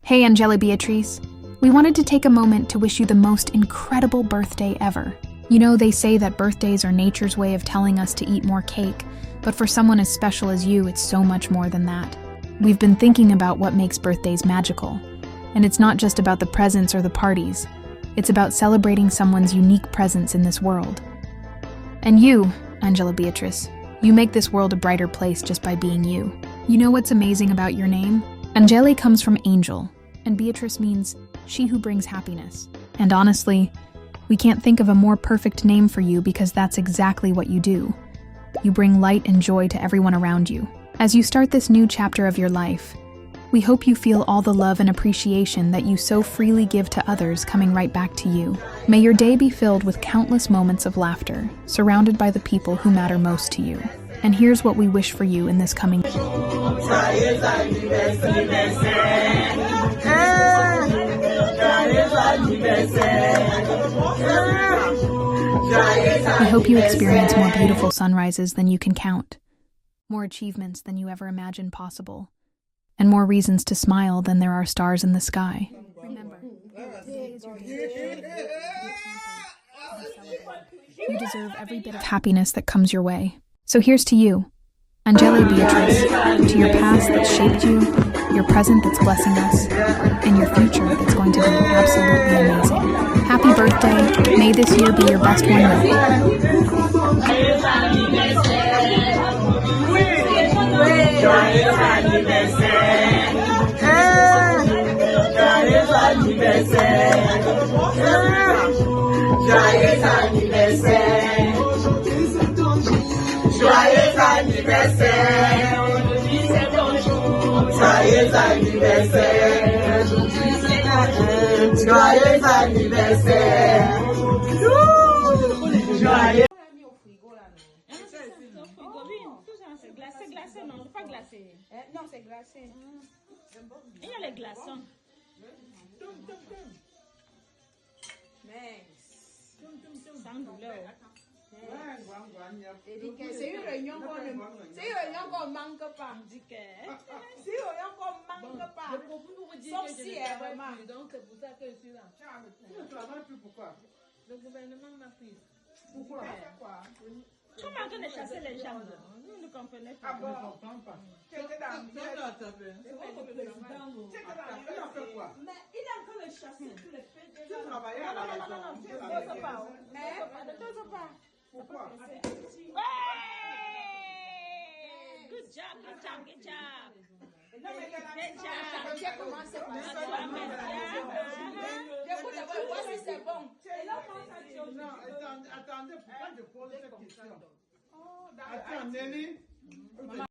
Hey, Angela Beatrice. We wanted to take a moment to wish you the most incredible birthday ever. You know, they say that birthdays are nature's way of telling us to eat more cake, but for someone as special as you, it's so much more than that. We've been thinking about what makes birthdays magical. And it's not just about the presents or the parties. It's about celebrating someone's unique presence in this world. And you, Angela Beatrice, you make this world a brighter place just by being you. You know what's amazing about your name? Angeli comes from angel, and Beatrice means she who brings happiness. And honestly, we can't think of a more perfect name for you because that's exactly what you do. You bring light and joy to everyone around you. As you start this new chapter of your life, we hope you feel all the love and appreciation that you so freely give to others coming right back to you. May your day be filled with countless moments of laughter, surrounded by the people who matter most to you. And here's what we wish for you in this coming year. We hope you experience more beautiful sunrises than you can count, more achievements than you ever imagined possible, and more reasons to smile than there are stars in the sky. Remember, today is your day. You deserve every bit of happiness that comes your way. So here's to you, Angela Beatrice, to your past that shaped you, your present that's blessing us, and your future that's going to be absolutely amazing. Happy birthday. May this year be your best one Joyeux anniversaire, aujourd'hui c'est ton jour. Joyeux anniversaire, aujourd'hui c'est ta jour. Joyeux anniversaire. Joyeux. C'est glacé, non, pas glacé. Non, c'est glacé. Il y a les glaçons. Sans douleur. C'est une réunion qu'on manque pas. C'est une réunion qu'on manque pas. Sauf si vraiment. Donc c'est pour ça que je suis là. Tu ne travailles plus pourquoi? Le gouvernement m'a pris. Pourquoi? Comment on a chassé les gens? Nous ne comprenons pas. Je ne comprends pas. C'est votre président. Il a fait quoi? Mais il a encore le chasser tous les faits. Tu travaillais à la maison. Ne t'ose pas. Pourquoi? Good job. Non, mais Good job. j'ai commencé par ça. J'écoute d'abord, voir si c'est bon. Non, attendez, pourquoi je pose cette question? Attends, Nelly.